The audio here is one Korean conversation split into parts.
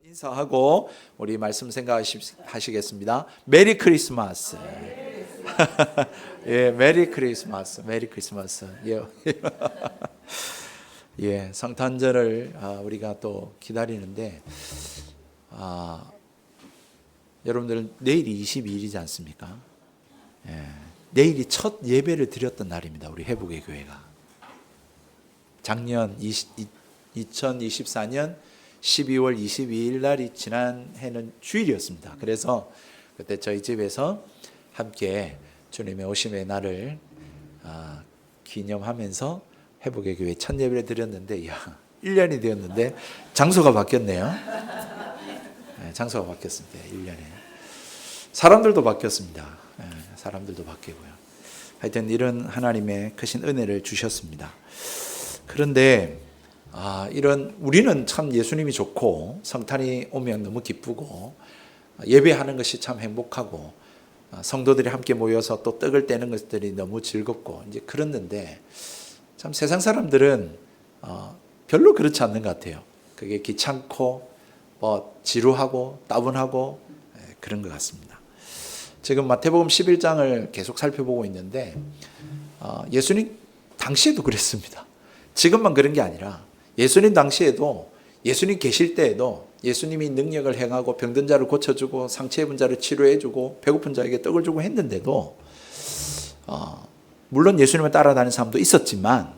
인사하고 우리 말씀 생각하시겠습니다. 메리 크리스마스. 예, 메리 크리스마스. 메리 크리스마스. 예. 예, 성탄절을 우리가 또 기다리는데 여러분들 내일이 22일이지 않습니까? 예, 내일이 첫 예배를 드렸던 날입니다. 우리 회복의 교회가. 작년 2024년 12월 22일 날이 지난 해는 주일이었습니다. 그래서 그때 저희 집에서 함께 주님의 오심의 날을 기념하면서 회복의 교회 첫 예배를 드렸는데 1년이 되었는데 장소가 바뀌었네요. 네, 장소가 바뀌었습니다. 1년에. 사람들도 바뀌었습니다. 네, 사람들도 바뀌고요. 하여튼 이런 하나님의 크신 은혜를 주셨습니다. 그런데 우리는 참 예수님이 좋고 성탄이 오면 너무 기쁘고 예배하는 것이 참 행복하고 성도들이 함께 모여서 또 떡을 떼는 것들이 너무 즐겁고 이제 그랬는데 참 세상 사람들은 별로 그렇지 않는 것 같아요. 그게 귀찮고 지루하고 따분하고 그런 것 같습니다. 지금 마태복음 11장을 계속 살펴보고 있는데 예수님 당시에도 그랬습니다. 지금만 그런 게 아니라 예수님 당시에도 예수님 계실 때에도 예수님이 능력을 행하고 병든 자를 고쳐주고 상처 입은 자를 치료해주고 배고픈 자에게 떡을 주고 했는데도 물론 예수님을 따라다니는 사람도 있었지만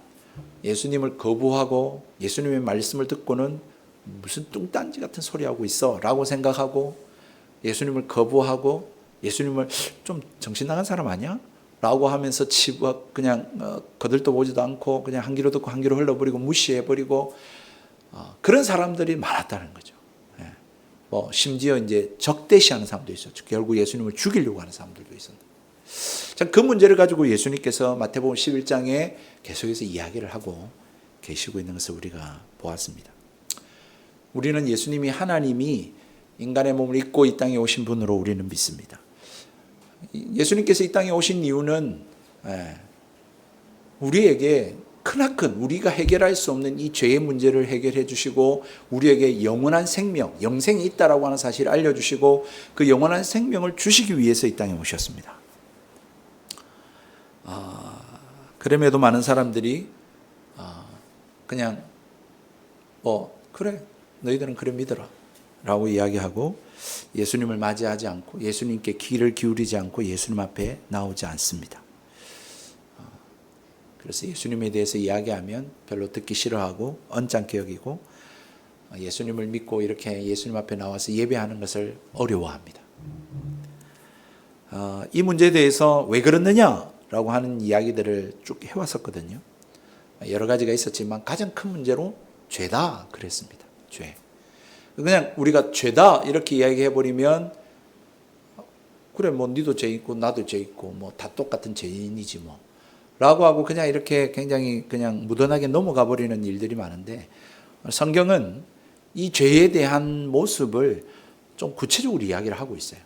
예수님을 거부하고 예수님의 말씀을 듣고는 무슨 뚱딴지 같은 소리 하고 있어 라고 생각하고 예수님을 거부하고 예수님을 좀 정신 나간 사람 아니야? 라고 하면서 그냥 거들떠 보지도 않고 그냥 한 귀로 듣고 한 귀로 흘러버리고 무시해버리고 그런 사람들이 많았다는 거죠. 심지어 이제 적대시하는 사람도 있었죠. 결국 예수님을 죽이려고 하는 사람들도 있었는데. 자, 그 문제를 가지고 예수님께서 마태복음 11장에 계속해서 이야기를 하고 계시고 있는 것을 우리가 보았습니다. 우리는 예수님이 하나님이 인간의 몸을 입고 이 땅에 오신 분으로 우리는 믿습니다. 예수님께서 이 땅에 오신 이유는 우리에게 크나큰 우리가 해결할 수 없는 이 죄의 문제를 해결해 주시고 우리에게 영원한 생명, 영생이 있다라고 하는 사실을 알려주시고 그 영원한 생명을 주시기 위해서 이 땅에 오셨습니다. 그럼에도 많은 사람들이 그냥 그래 너희들은 그래 믿어라 라고 이야기하고 예수님을 맞이하지 않고 예수님께 귀를 기울이지 않고 예수님 앞에 나오지 않습니다. 그래서 예수님에 대해서 이야기하면 별로 듣기 싫어하고 언짢게 여기고 예수님을 믿고 이렇게 예수님 앞에 나와서 예배하는 것을 어려워합니다. 이 문제에 대해서 왜 그렇느냐라고 하는 이야기들을 쭉 해왔었거든요. 여러 가지가 있었지만 가장 큰 문제로 죄다 그랬습니다. 죄. 그냥 우리가 죄다 이렇게 이야기해버리면 그래 니도 죄 있고 나도 죄 있고 다 똑같은 죄인이지 라고 하고 그냥 이렇게 굉장히 그냥 무던하게 넘어가 버리는 일들이 많은데 성경은 이 죄에 대한 모습을 좀 구체적으로 이야기를 하고 있어요.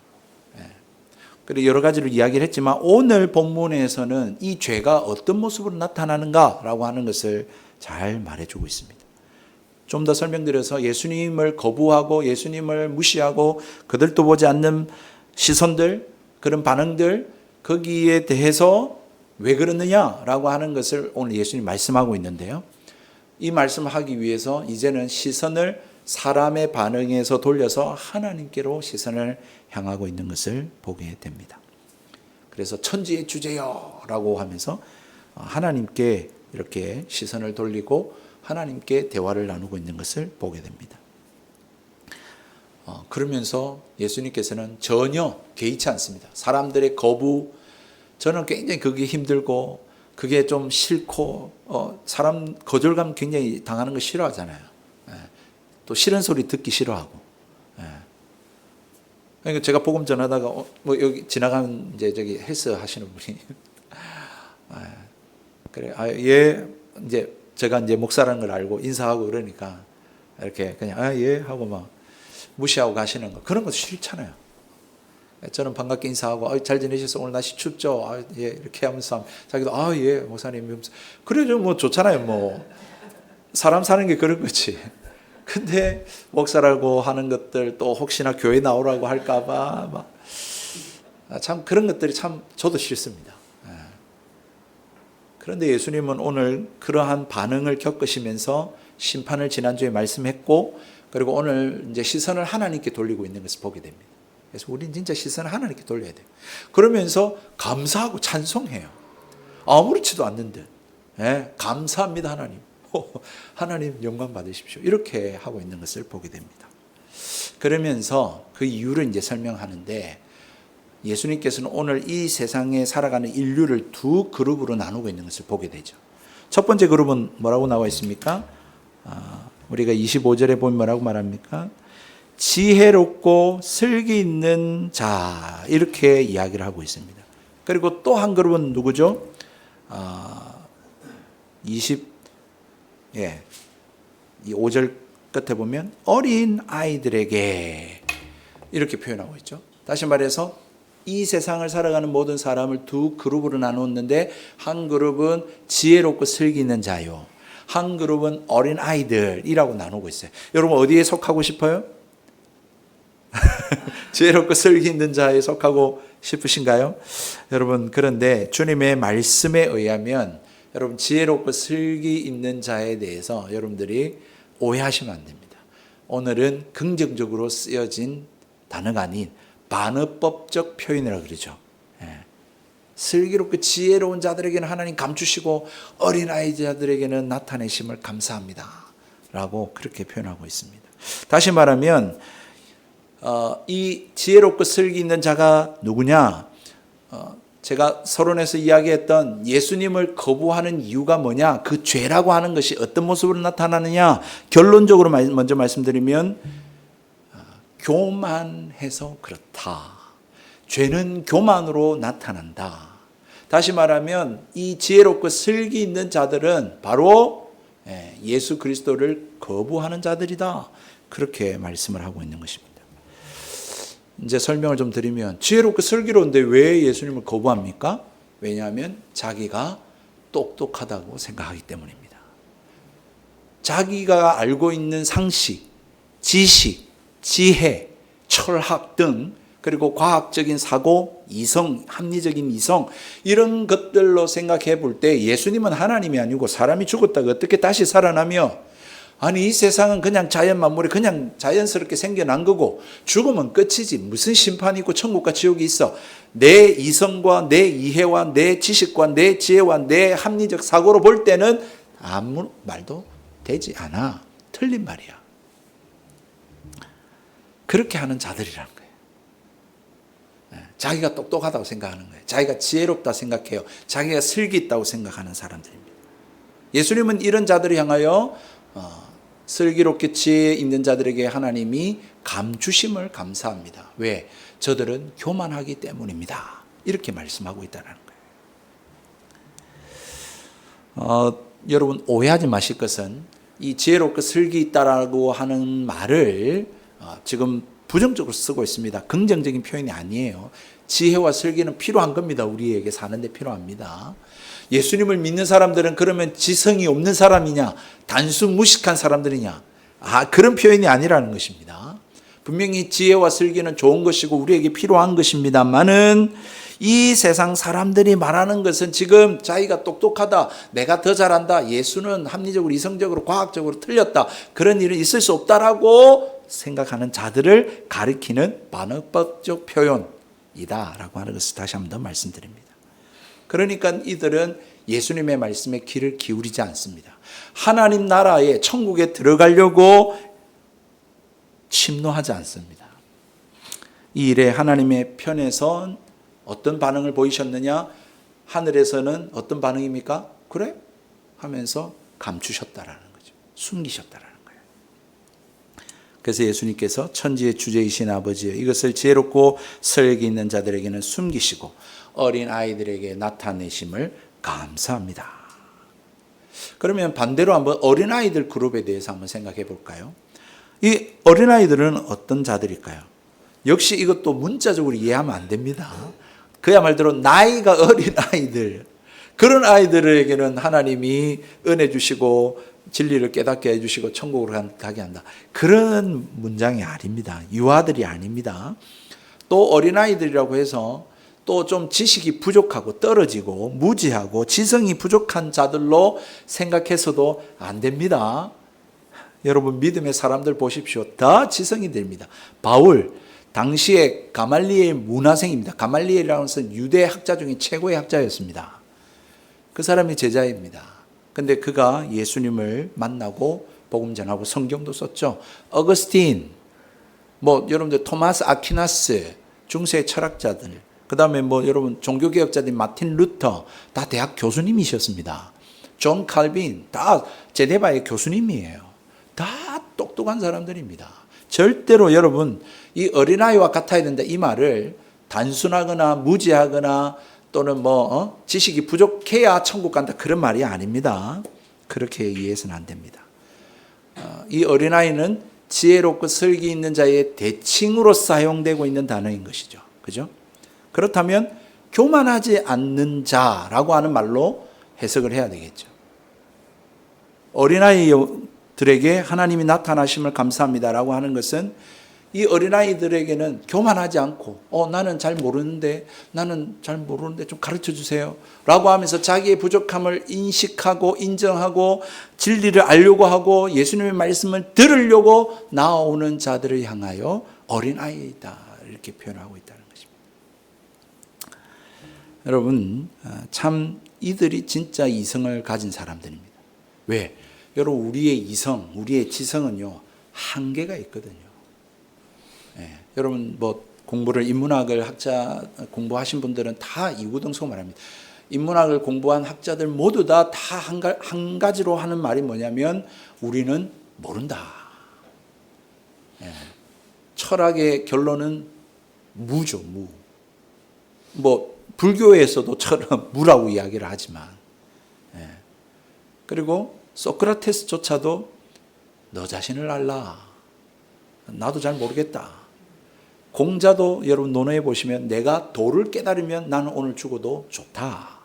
그리고 여러 가지로 이야기를 했지만 오늘 본문에서는 이 죄가 어떤 모습으로 나타나는가라고 하는 것을 잘 말해주고 있습니다. 좀 더 설명드려서 예수님을 거부하고 예수님을 무시하고 그들도 보지 않는 시선들, 그런 반응들, 거기에 대해서 왜 그러느냐라고 하는 것을 오늘 예수님 말씀하고 있는데요. 이 말씀을 하기 위해서 이제는 시선을 사람의 반응에서 돌려서 하나님께로 시선을 향하고 있는 것을 보게 됩니다. 그래서 천지의 주제여 라고 하면서 하나님께 이렇게 시선을 돌리고 하나님께 대화를 나누고 있는 것을 보게 됩니다. 그러면서 예수님께서는 전혀 개의치 않습니다. 사람들의 거부, 저는 굉장히 그게 힘들고 그게 좀 싫고 사람 거절감 굉장히 당하는 거 싫어하잖아요. 또 싫은 소리 듣기 싫어하고. 그러니까 제가 복음 전하다가 여기 지나가는 이제 저기 헬스 하시는 분이 그래 예 이제 제가 이제 목사라는 걸 알고 인사하고 그러니까 이렇게 그냥 예 하고 막 무시하고 가시는 거 그런 거 싫잖아요. 저는 반갑게 인사하고 잘 지내셨어? 오늘 날씨 춥죠? 예 이렇게 하면서 자기도 예 목사님 그래도 좋잖아요. 사람 사는 게 그런 거지. 근데 목사라고 하는 것들 또 혹시나 교회 나오라고 할까봐 참 그런 것들이 참 저도 싫습니다. 그런데 예수님은 오늘 그러한 반응을 겪으시면서 심판을 지난주에 말씀했고, 그리고 오늘 이제 시선을 하나님께 돌리고 있는 것을 보게 됩니다. 그래서 우리는 진짜 시선을 하나님께 돌려야 돼요. 그러면서 감사하고 찬송해요. 아무렇지도 않는 듯. 감사합니다, 하나님. 하나님 영광 받으십시오. 이렇게 하고 있는 것을 보게 됩니다. 그러면서 그 이유를 이제 설명하는데, 예수님께서는 오늘 이 세상에 살아가는 인류를 두 그룹으로 나누고 있는 것을 보게 되죠. 첫 번째 그룹은 뭐라고 나와 있습니까? 우리가 25절에 보면 뭐라고 말합니까? 지혜롭고 슬기 있는 자, 이렇게 이야기를 하고 있습니다. 그리고 또 한 그룹은 누구죠? 5절 끝에 보면 어린 아이들에게 이렇게 표현하고 있죠. 다시 말해서 이 세상을 살아가는 모든 사람을 두 그룹으로 나누었는데, 한 그룹은 지혜롭고 슬기 있는 자요, 한 그룹은 어린 아이들이라고 나누고 있어요. 여러분 어디에 속하고 싶어요? 지혜롭고 슬기 있는 자에 속하고 싶으신가요? 여러분, 그런데 주님의 말씀에 의하면 여러분 지혜롭고 슬기 있는 자에 대해서 여러분들이 오해하시면 안 됩니다. 오늘은 긍정적으로 쓰여진 단어가 아닌 반어법적 표현이라고 그러죠. 슬기롭고 지혜로운 자들에게는 하나님 감추시고 어린아이들에게는 나타내심을 감사합니다 라고 그렇게 표현하고 있습니다. 다시 말하면 이 지혜롭고 슬기 있는 자가 누구냐? 제가 서론에서 이야기했던 예수님을 거부하는 이유가 뭐냐? 그 죄라고 하는 것이 어떤 모습으로 나타나느냐? 결론적으로 먼저 말씀드리면 교만해서 그렇다. 죄는 교만으로 나타난다. 다시 말하면 이 지혜롭고 슬기 있는 자들은 바로 예수 그리스도를 거부하는 자들이다. 그렇게 말씀을 하고 있는 것입니다. 이제 설명을 좀 드리면, 지혜롭고 슬기로운데 왜 예수님을 거부합니까? 왜냐하면 자기가 똑똑하다고 생각하기 때문입니다. 자기가 알고 있는 상식, 지식, 지혜, 철학 등, 그리고 과학적인 사고, 이성, 합리적인 이성, 이런 것들로 생각해 볼 때 예수님은 하나님이 아니고 사람이 죽었다가 어떻게 다시 살아나며, 아니 이 세상은 그냥 자연 만물이 그냥 자연스럽게 생겨난 거고 죽으면 끝이지 무슨 심판이 있고 천국과 지옥이 있어. 내 이성과 내 이해와 내 지식과 내 지혜와 내 합리적 사고로 볼 때는 아무 말도 되지 않아. 틀린 말이야. 그렇게 하는 자들이라는 거예요. 자기가 똑똑하다고 생각하는 거예요. 자기가 지혜롭다 생각해요. 자기가 슬기 있다고 생각하는 사람들입니다. 예수님은 이런 자들을 향하여 슬기롭게 지혜 있는 자들에게 하나님이 감추심을 감사합니다. 왜? 저들은 교만하기 때문입니다. 이렇게 말씀하고 있다는 거예요. 여러분 오해하지 마실 것은, 이 지혜롭고 슬기 있다라고 하는 말을 지금 부정적으로 쓰고 있습니다. 긍정적인 표현이 아니에요. 지혜와 슬기는 필요한 겁니다. 우리에게 사는데 필요합니다. 예수님을 믿는 사람들은 그러면 지성이 없는 사람이냐, 단순 무식한 사람들이냐, 그런 표현이 아니라는 것입니다. 분명히 지혜와 슬기는 좋은 것이고 우리에게 필요한 것입니다만은, 이 세상 사람들이 말하는 것은 지금 자기가 똑똑하다, 내가 더 잘한다, 예수는 합리적으로 이성적으로 과학적으로 틀렸다, 그런 일은 있을 수 없다라고 생각하는 자들을 가리키는 반어법적 표현이다라고 하는 것을 다시 한 번 더 말씀드립니다. 그러니까 이들은 예수님의 말씀에 귀를 기울이지 않습니다. 하나님 나라에 천국에 들어가려고 침노하지 않습니다. 이 일에 하나님의 편에서 어떤 반응을 보이셨느냐? 하늘에서는 어떤 반응입니까? 그래? 하면서 감추셨다라는 거죠. 숨기셨다라는 거예요. 그래서 예수님께서 천지의 주제이신 아버지여, 이것을 지혜롭고 슬기 있는 자들에게는 숨기시고 어린 아이들에게 나타내심을 감사합니다. 그러면 반대로 한번 어린아이들 그룹에 대해서 한번 생각해 볼까요? 이 어린아이들은 어떤 자들일까요? 역시 이것도 문자적으로 이해하면 안 됩니다. 그야말로 나이가 어린 아이들, 그런 아이들에게는 하나님이 은혜 주시고 진리를 깨닫게 해주시고 천국으로 가게 한다. 그런 문장이 아닙니다. 유아들이 아닙니다. 또 어린아이들이라고 해서 또 좀 지식이 부족하고 떨어지고 무지하고 지성이 부족한 자들로 생각해서도 안 됩니다. 여러분 믿음의 사람들 보십시오. 다 지성이 됩니다. 바울 당시에 가말리엘 문화생입니다. 가말리엘이라는 것은 유대 학자 중에 최고의 학자였습니다. 그 사람이 제자입니다. 근데 그가 예수님을 만나고 복음 전하고 성경도 썼죠. 어거스틴, 여러분들 토마스 아퀴나스, 중세 철학자들, 그 다음에 여러분 종교개혁자들 마틴 루터 다 대학 교수님이셨습니다. 존 칼빈 다 제네바의 교수님이에요. 다 똑똑한 사람들입니다. 절대로 여러분 이 어린아이와 같아야 된다 이 말을 단순하거나 무지하거나 또는 지식이 부족해야 천국 간다 그런 말이 아닙니다. 그렇게 이해해서는 안 됩니다. 이 어린아이는 지혜롭고 설기 있는 자의 대칭으로 사용되고 있는 단어인 것이죠. 그죠? 그렇다면 교만하지 않는 자라고 하는 말로 해석을 해야 되겠죠. 어린아이들에게 하나님이 나타나심을 감사합니다라고 하는 것은 이 어린아이들에게는 교만하지 않고 나는 잘 모르는데 좀 가르쳐 주세요 라고 하면서 자기의 부족함을 인식하고 인정하고 진리를 알려고 하고 예수님의 말씀을 들으려고 나오는 자들을 향하여 어린아이다 이렇게 표현하고 있다는 것입니다. 여러분 참 이들이 진짜 이성을 가진 사람들입니다. 왜? 여러분 우리의 이성, 우리의 지성은요 한계가 있거든요. 여러분 공부를 인문학을 공부하신 분들은 다 이구동성 말합니다. 인문학을 공부한 학자들 모두 다 한 가지로 하는 말이 뭐냐면 우리는 모른다. 철학의 결론은 무죠, 무. 불교에서도 무라고 이야기를 하지만 그리고 소크라테스조차도 너 자신을 알라. 나도 잘 모르겠다. 공자도 여러분 논어해 보시면 내가 도를 깨달으면 나는 오늘 죽어도 좋다.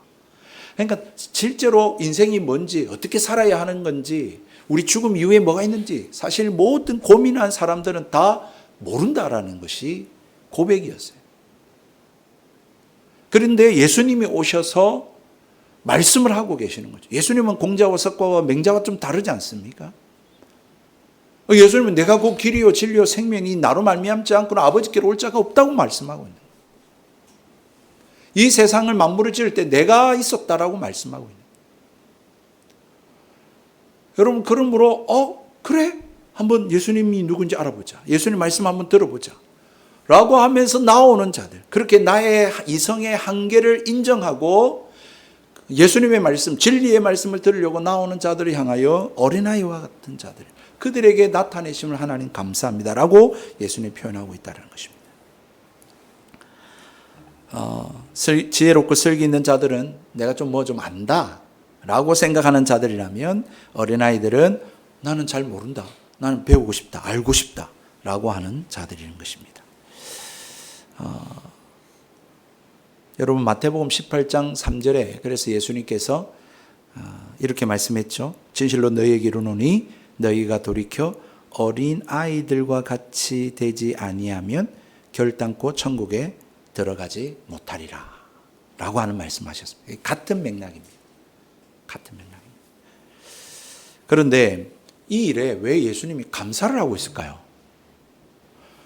그러니까 실제로 인생이 뭔지 어떻게 살아야 하는 건지 우리 죽음 이후에 뭐가 있는지 사실 모든 고민한 사람들은 다 모른다라는 것이 고백이었어요. 그런데 예수님이 오셔서 말씀을 하고 계시는 거죠. 예수님은 공자와 석과와 맹자와 좀 다르지 않습니까? 예수님은 내가 곧 길이요 진리요 생명이 나로 말미암지 않고는 아버지께로 올 자가 없다고 말씀하고 있는 거예요. 이 세상을 만물을 지을 때 내가 있었다라고 말씀하고 있는 거예요. 여러분 그러므로 그래? 한번 예수님이 누군지 알아보자. 예수님 말씀 한번 들어보자. 라고 하면서 나오는 자들. 그렇게 나의 이성의 한계를 인정하고 예수님의 말씀, 진리의 말씀을 들으려고 나오는 자들을 향하여 어린아이와 같은 자들. 그들에게 나타내심을 하나님 감사합니다라고 예수님이 표현하고 있다는 것입니다. 지혜롭고 설기 있는 자들은 내가 좀 안다 라고 생각하는 자들이라면 어린아이들은 나는 잘 모른다. 나는 배우고 싶다. 알고 싶다. 라고 하는 자들인 것입니다. 여러분 마태복음 18장 3절에 그래서 예수님께서 이렇게 말씀했죠. 진실로 너희에게 이르노니 너희가 돌이켜 어린 아이들과 같이 되지 아니하면 결단코 천국에 들어가지 못하리라 라고 하는 말씀하셨습니다. 같은 맥락입니다. 그런데 이 일에 왜 예수님이 감사를 하고 있을까요?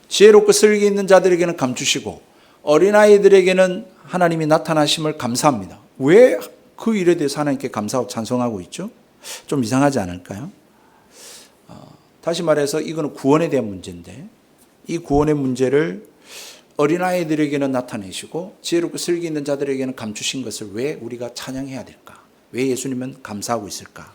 지혜롭고 설기 있는 자들에게는 감추시고 어린아이들에게는 하나님이 나타나심을 감사합니다. 왜 그 일에 대해서 하나님께 감사하고 찬송하고 있죠? 좀 이상하지 않을까요? 다시 말해서 이거는 구원에 대한 문제인데 이 구원의 문제를 어린아이들에게는 나타내시고 지혜롭고 설기 있는 자들에게는 감추신 것을 왜 우리가 찬양해야 될까? 왜 예수님은 감사하고 있을까?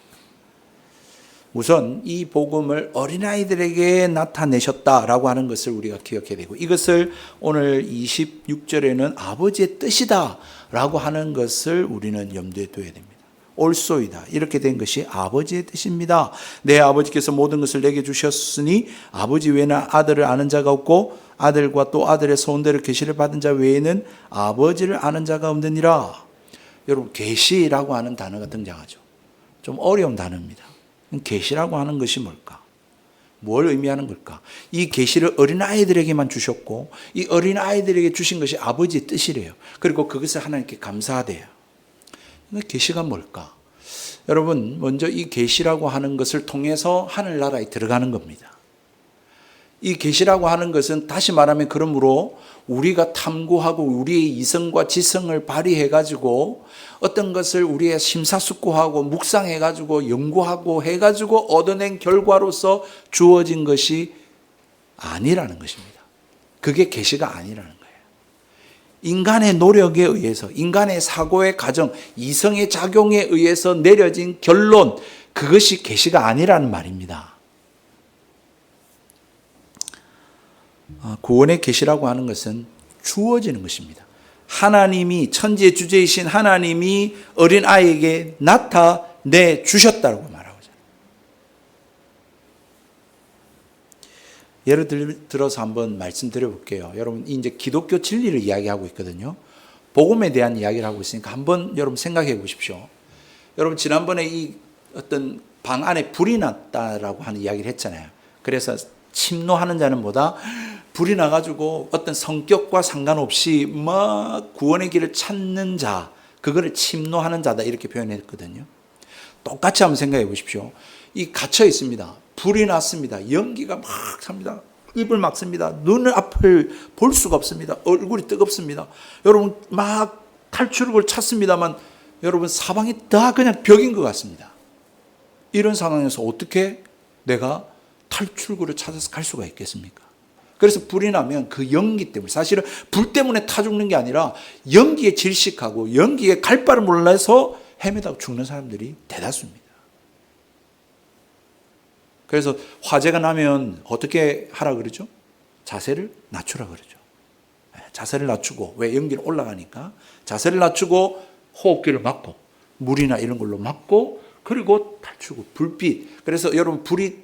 우선 이 복음을 어린아이들에게 나타내셨다라고 하는 것을 우리가 기억해야 되고 이것을 오늘 26절에는 아버지의 뜻이다 라고 하는 것을 우리는 염두에 둬야 됩니다. 옳소이다. 이렇게 된 것이 아버지의 뜻입니다. 내 아버지께서 모든 것을 내게 주셨으니 아버지 외에는 아들을 아는 자가 없고 아들과 또 아들의 소원대로 계시를 받은 자 외에는 아버지를 아는 자가 없느니라. 여러분 계시라고 하는 단어가 등장하죠. 좀 어려운 단어입니다. 계시라고 하는 것이 뭘까? 뭘 의미하는 걸까? 이 계시를 어린아이들에게만 주셨고 이 어린아이들에게 주신 것이 아버지의 뜻이래요. 그리고 그것을 하나님께 감사하대요. 계시가 뭘까? 여러분, 먼저 이 계시라고 하는 것을 통해서 하늘나라에 들어가는 겁니다. 이 계시라고 하는 것은 다시 말하면 그러므로 우리가 탐구하고 우리의 이성과 지성을 발휘해 가지고 어떤 것을 우리의 심사숙고하고 묵상해 가지고 연구하고 해 가지고 얻어낸 결과로서 주어진 것이 아니라는 것입니다. 그게 계시가 아니라는 거예요. 인간의 노력에 의해서, 인간의 사고의 과정, 이성의 작용에 의해서 내려진 결론, 그것이 계시가 아니라는 말입니다. 구원의 계시라고 하는 것은 주어지는 것입니다. 하나님이, 천지의 주제이신 하나님이 어린아이에게 나타내 주셨다고 말하고 있잖아요. 예를 들어서 한번 말씀드려 볼게요. 여러분, 이제 기독교 진리를 이야기하고 있거든요. 복음에 대한 이야기를 하고 있으니까 한번 여러분 생각해 보십시오. 여러분, 지난번에 이 어떤 방 안에 불이 났다라고 하는 이야기를 했잖아요. 그래서 침노하는 자는 뭐다? 불이 나가지고 어떤 성격과 상관없이 막 구원의 길을 찾는 자, 그거를 침노하는 자다 이렇게 표현했거든요. 똑같이 한번 생각해 보십시오. 이 갇혀 있습니다. 불이 났습니다. 연기가 막 삽니다. 입을 막습니다. 눈을 앞을 볼 수가 없습니다. 얼굴이 뜨겁습니다. 여러분 막 탈출구를 찾습니다만 여러분 사방이 다 그냥 벽인 것 같습니다. 이런 상황에서 어떻게 내가 탈출구를 찾아서 갈 수가 있겠습니까? 그래서 불이 나면 그 연기 때문에, 사실은 불 때문에 타 죽는 게 아니라 연기에 질식하고 연기에 갈 바를 몰라서 헤매다가 죽는 사람들이 대다수입니다. 그래서 화재가 나면 어떻게 하라 그러죠? 자세를 낮추라 그러죠. 자세를 낮추고, 왜 연기는 올라가니까 자세를 낮추고 호흡기를 막고 물이나 이런 걸로 막고, 그리고 탈출구, 불빛. 그래서 여러분 불이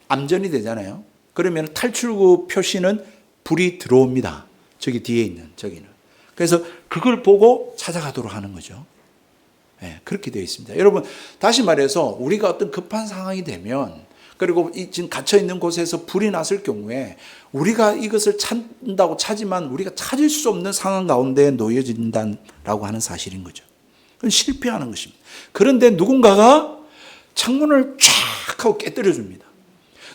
암전이 되잖아요. 그러면 탈출구 표시는 불이 들어옵니다. 저기 뒤에 있는 저기는. 그래서 그걸 보고 찾아가도록 하는 거죠. 네, 그렇게 되어 있습니다. 여러분, 다시 말해서 우리가 어떤 급한 상황이 되면, 그리고 지금 갇혀 있는 곳에서 불이 났을 경우에 우리가 이것을 찾는다고 찾지만 우리가 찾을 수 없는 상황 가운데 놓여진다라고 하는 사실인 거죠. 그건 실패하는 것입니다. 그런데 누군가가 창문을 쫙 하고 깨뜨려 줍니다.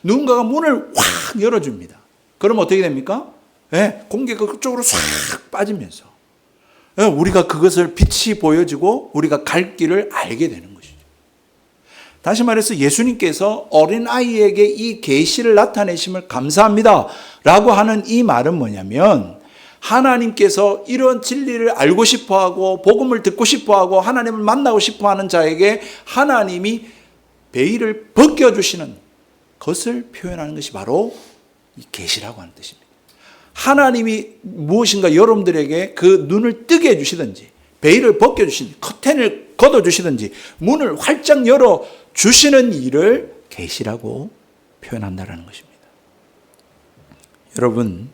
누군가가 문을 확 열어줍니다. 그럼 어떻게 됩니까? 네, 공기가 그쪽으로 싹 빠지면서 우리가 그것을 빛이 보여지고 우리가 갈 길을 알게 되는 것이죠. 다시 말해서 예수님께서 어린아이에게 이 계시를 나타내심을 감사합니다 라고 하는 이 말은 뭐냐면, 하나님께서 이런 진리를 알고 싶어하고 복음을 듣고 싶어하고 하나님을 만나고 싶어하는 자에게 하나님이 베일을 벗겨주시는 것을 표현하는 것이 바로 이 계시라고 하는 뜻입니다. 하나님이 무엇인가 여러분들에게 그 눈을 뜨게 해주시든지, 베일을 벗겨주시든지, 커튼을 걷어주시든지, 문을 활짝 열어주시는 일을 계시라고 표현한다는 것입니다. 여러분,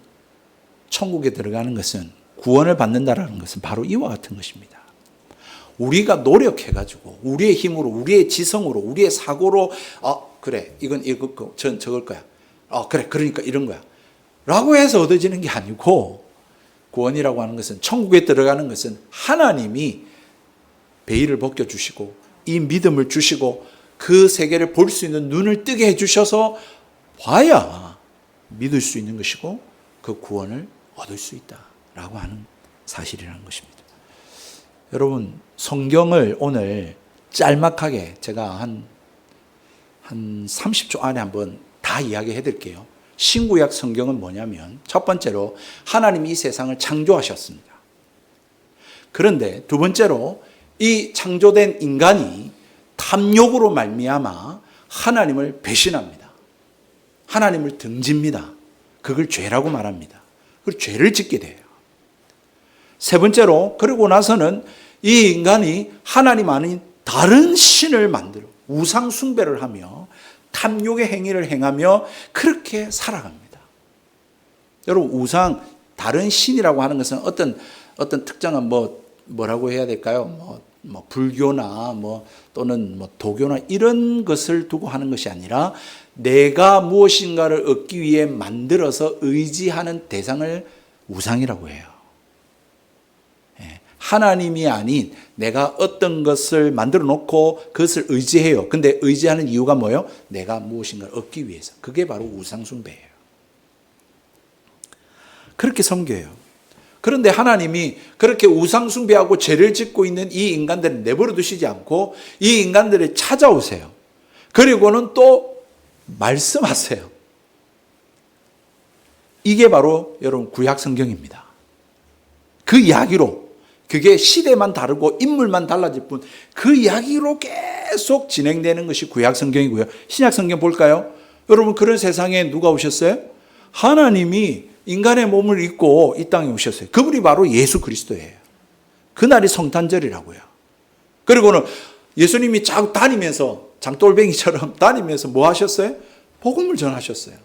천국에 들어가는 것은, 구원을 받는다는 것은 바로 이와 같은 것입니다. 우리가 노력해가지고 우리의 힘으로, 우리의 지성으로, 우리의 사고로 그래, 이건 전 저걸 거야. 그래, 그러니까 이런 거야 라고 해서 얻어지는 게 아니고, 구원이라고 하는 것은, 천국에 들어가는 것은 하나님이 베일을 벗겨주시고 이 믿음을 주시고 그 세계를 볼 수 있는 눈을 뜨게 해주셔서 봐야 믿을 수 있는 것이고 그 구원을 얻을 수 있다라고 하는 사실이라는 것입니다. 여러분, 성경을 오늘 짤막하게 제가 한 30초 안에 한번 다 이야기해 드릴게요. 신구약 성경은 뭐냐면, 첫 번째로 하나님이 이 세상을 창조하셨습니다. 그런데 두 번째로 이 창조된 인간이 탐욕으로 말미암아 하나님을 배신합니다. 하나님을 등집니다. 그걸 죄라고 말합니다. 그리고 죄를 짓게 돼요. 세 번째로, 그러고 나서는 이 인간이 하나님 아닌 다른 신을 만들어 우상 숭배를 하며 탐욕의 행위를 행하며 그렇게 살아갑니다. 여러분, 다른 신이라고 하는 것은 어떤 특정한 뭐라고 해야 될까요? 뭐 불교나 뭐 또는 뭐 도교나 이런 것을 두고 하는 것이 아니라 내가 무엇인가를 얻기 위해 만들어서 의지하는 대상을 우상이라고 해요. 하나님이 아닌 내가 어떤 것을 만들어 놓고 그것을 의지해요. 근데 의지하는 이유가 뭐예요? 내가 무엇인가를 얻기 위해서. 그게 바로 우상숭배예요. 그렇게 섬겨요. 그런데 하나님이 그렇게 우상숭배하고 죄를 짓고 있는 이 인간들을 내버려 두시지 않고 이 인간들을 찾아오세요. 그리고는 또 말씀하세요. 이게 바로 여러분 구약 성경입니다. 그 이야기로 그게 시대만 다르고 인물만 달라질 뿐 그 이야기로 계속 진행되는 것이 구약 성경이고요. 신약 성경 볼까요? 여러분 그런 세상에 누가 오셨어요? 하나님이 인간의 몸을 입고 이 땅에 오셨어요. 그분이 바로 예수 그리스도예요. 그날이 성탄절이라고요. 그리고는 예수님이 쫙 다니면서 장돌뱅이처럼 다니면서 뭐 하셨어요? 복음을 전하셨어요.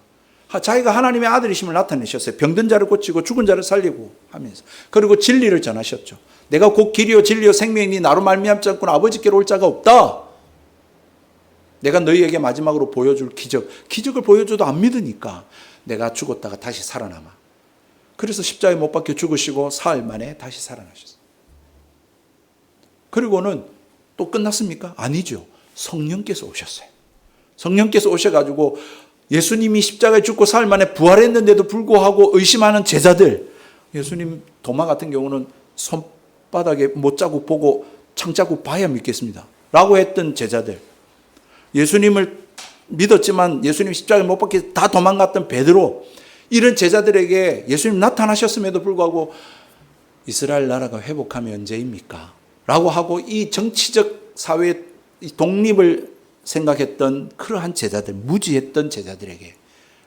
자기가 하나님의 아들이심을 나타내셨어요. 병든 자를 고치고 죽은 자를 살리고 하면서. 그리고 진리를 전하셨죠. 내가 곧 길이요 진리요 생명이니 나로 말미암지 않고는 아버지께로 올 자가 없다. 내가 너희에게 마지막으로 보여줄 기적을 보여줘도 안 믿으니까 내가 죽었다가 다시 살아남아. 그래서 십자가에 못 박혀 죽으시고 사흘 만에 다시 살아나셨어요. 그리고는 또 끝났습니까? 아니죠. 성령께서 오셨어요. 성령께서 오셔가지고 예수님이 십자가에 죽고 사흘 만에 부활했는데도 불구하고 의심하는 제자들, 예수님 도마 같은 경우는 손바닥에 못자국 보고 창자국 봐야 믿겠습니다 라고 했던 제자들, 예수님을 믿었지만 예수님 십자가에 못 박혀 다 도망갔던 베드로, 이런 제자들에게 예수님 나타나셨음에도 불구하고 이스라엘 나라가 회복하면 언제입니까? 라고 하고 이 정치적 사회의 독립을 생각했던 그러한 제자들, 무지했던 제자들에게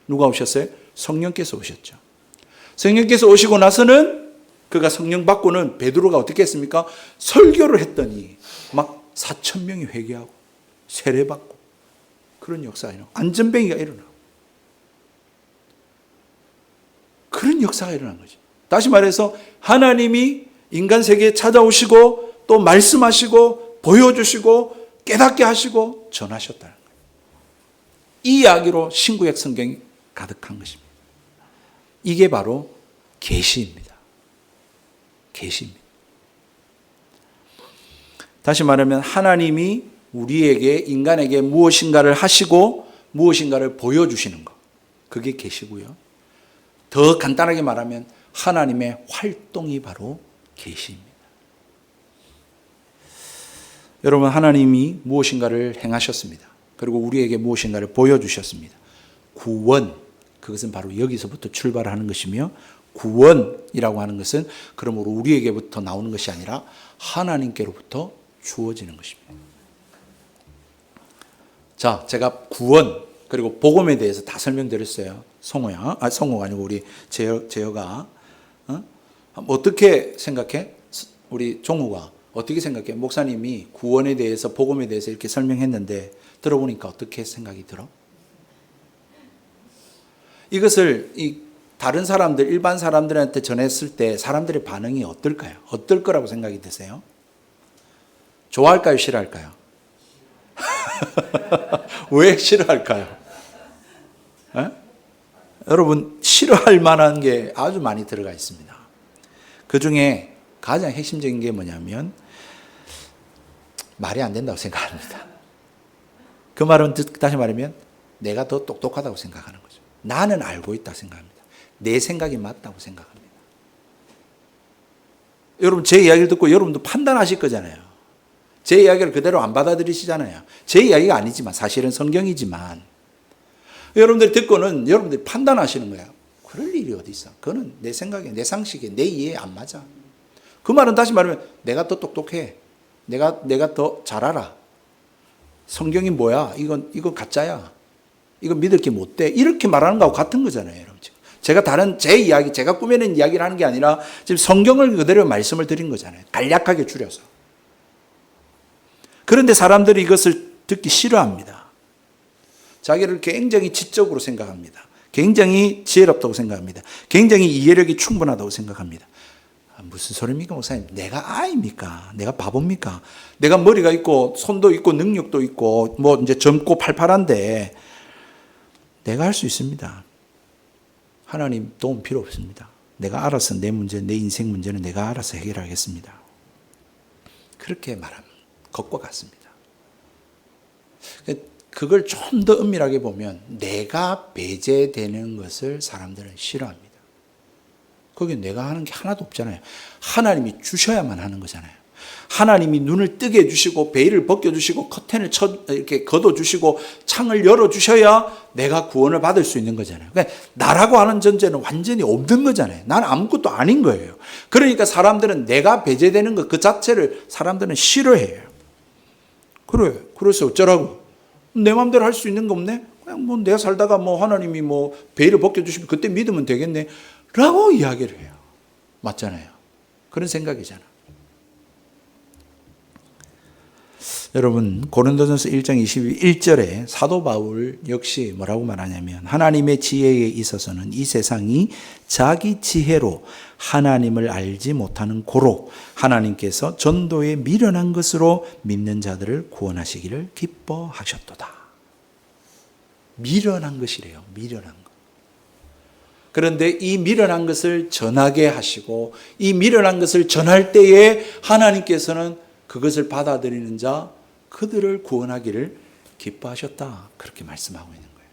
누가 오셨어요? 성령께서 오셨죠. 성령께서 오시고 나서는 그가 성령 받고는 베드로가 어떻게 했습니까? 설교를 했더니 막 4,000명이 회개하고 세례받고 그런 역사가 일어나고 안전뱅이가 일어나고 그런 역사가 일어난 거죠. 다시 말해서 하나님이 인간 세계에 찾아오시고 또 말씀하시고 보여주시고 깨닫게 하시고 전하셨다는 거예요. 이 이야기로 신구약 성경이 가득한 것입니다. 이게 바로 계시입니다. 계시입니다. 다시 말하면 하나님이 우리에게 인간에게 무엇인가를 하시고 무엇인가를 보여주시는 것, 그게 계시고요. 더 간단하게 말하면 하나님의 활동이 바로 계시입니다. 여러분, 하나님이 무엇인가를 행하셨습니다. 그리고 우리에게 무엇인가를 보여주셨습니다. 구원, 그것은 바로 여기서부터 출발하는 것이며, 구원이라고 하는 것은 그러므로 우리에게부터 나오는 것이 아니라 하나님께로부터 주어지는 것입니다. 자, 제가 구원 그리고 복음에 대해서 다 설명드렸어요. 성호가 아니고 우리 재혁아. 어떻게 생각해? 우리 종우가 어떻게 생각해? 목사님이 구원에 대해서 복음에 대해서 이렇게 설명했는데 들어보니까 어떻게 생각이 들어? 이것을 다른 사람들, 일반 사람들한테 전했을 때 사람들의 반응이 어떨까요? 어떨 거라고 생각이 드세요? 좋아할까요? 싫어할까요? 왜 싫어할까요? 여러분, 싫어할 만한 게 아주 많이 들어가 있습니다. 그 중에 가장 핵심적인 게 뭐냐면 말이 안 된다고 생각합니다. 그 말은 다시 말하면 내가 더 똑똑하다고 생각하는 거죠. 나는 알고 있다고 생각합니다. 내 생각이 맞다고 생각합니다. 여러분, 제 이야기를 듣고 여러분도 판단하실 거잖아요. 제 이야기를 그대로 안 받아들이시잖아요. 제 이야기가 아니지만 사실은 성경이지만 여러분들이 듣고는 여러분들이 판단하시는 거예요. 그럴 일이 어디 있어? 그거는 내 생각에, 내 상식에, 내 이해에 안 맞아. 그 말은 다시 말하면 내가 더 똑똑해. 내가 더 잘 알아. 성경이 뭐야? 이건 가짜야. 이거 믿을 게 못 돼. 이렇게 말하는 거하고 같은 거잖아요, 여러분. 제가 제 이야기, 제가 꾸며낸 이야기를 하는 게 아니라 지금 성경을 그대로 말씀을 드린 거잖아요. 간략하게 줄여서. 그런데 사람들이 이것을 듣기 싫어합니다. 자기를 굉장히 지적으로 생각합니다. 굉장히 지혜롭다고 생각합니다. 굉장히 이해력이 충분하다고 생각합니다. 무슨 소리입니까, 목사님? 내가 아입니까? 내가 바보입니까? 내가 머리가 있고 손도 있고 능력도 있고 뭐 이제 젊고 팔팔한데 내가 할 수 있습니다. 하나님 도움 필요 없습니다. 내가 알아서 내 문제, 내 인생 문제는 내가 알아서 해결하겠습니다. 그렇게 말하는 것과 같습니다. 그걸 좀 더 엄밀하게 보면 내가 배제되는 것을 사람들은 싫어합니다. 거기 내가 하는 게 하나도 없잖아요. 하나님이 주셔야만 하는 거잖아요. 하나님이 눈을 뜨게 해주시고 베일을 벗겨주시고 커튼을 이렇게 걷어주시고 창을 열어주셔야 내가 구원을 받을 수 있는 거잖아요. 그러니까 나라고 하는 존재는 완전히 없는 거잖아요. 나는 아무것도 아닌 거예요. 그러니까 사람들은 내가 배제되는 것 그 자체를 사람들은 싫어해요. 그래, 그래서 어쩌라고? 내 마음대로 할 수 있는 거 없네? 그냥 뭐 내가 살다가 뭐 하나님이 뭐 베일을 벗겨주시면 그때 믿으면 되겠네? 라고 이야기를 해요. 맞잖아요. 그런 생각이잖아. 여러분, 고린도전서 1장 21절에 사도 바울 역시 뭐라고 말하냐면 하나님의 지혜에 있어서는 이 세상이 자기 지혜로 하나님을 알지 못하는 고로 하나님께서 전도에 미련한 것으로 믿는 자들을 구원하시기를 기뻐하셨도다. 미련한 것이래요. 미련한 것. 그런데 이 미련한 것을 전하게 하시고 이 미련한 것을 전할 때에 하나님께서는 그것을 받아들이는 자 그들을 구원하기를 기뻐하셨다. 그렇게 말씀하고 있는 거예요.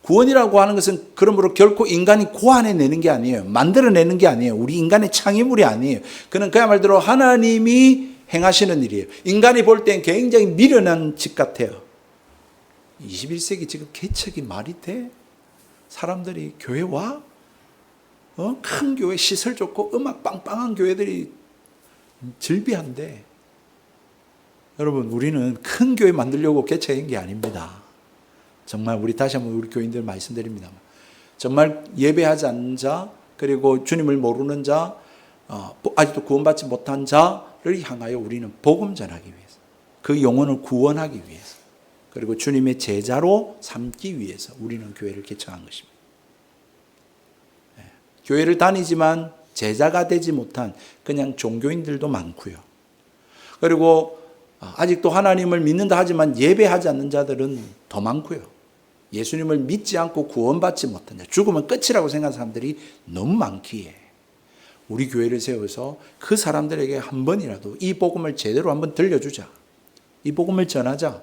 구원이라고 하는 것은 그러므로 결코 인간이 고안해내는 게 아니에요. 만들어내는 게 아니에요. 우리 인간의 창의물이 아니에요. 그는 그야말로 하나님이 행하시는 일이에요. 인간이 볼 땐 굉장히 미련한 짓 같아요. 21세기 지금 개척이 말이 돼? 사람들이 교회 와? 큰 교회 시설 좋고 음악 빵빵한 교회들이 즐비한데 여러분, 우리는 큰 교회 만들려고 개척한 게 아닙니다. 정말 우리 다시 한번 우리 교인들 말씀드립니다. 정말 예배하지 않는 자, 그리고 주님을 모르는 자, 아직도 구원받지 못한 자를 향하여 우리는 복음 전하기 위해서, 그 영혼을 구원하기 위해서, 그리고 주님의 제자로 삼기 위해서 우리는 교회를 개척한 것입니다. 교회를 다니지만 제자가 되지 못한 그냥 종교인들도 많고요. 그리고 아직도 하나님을 믿는다 하지만 예배하지 않는 자들은 더 많고요. 예수님을 믿지 않고 구원받지 못한 자, 죽으면 끝이라고 생각하는 사람들이 너무 많기에 우리 교회를 세워서 그 사람들에게 한 번이라도 이 복음을 제대로 한번 들려주자. 이 복음을 전하자.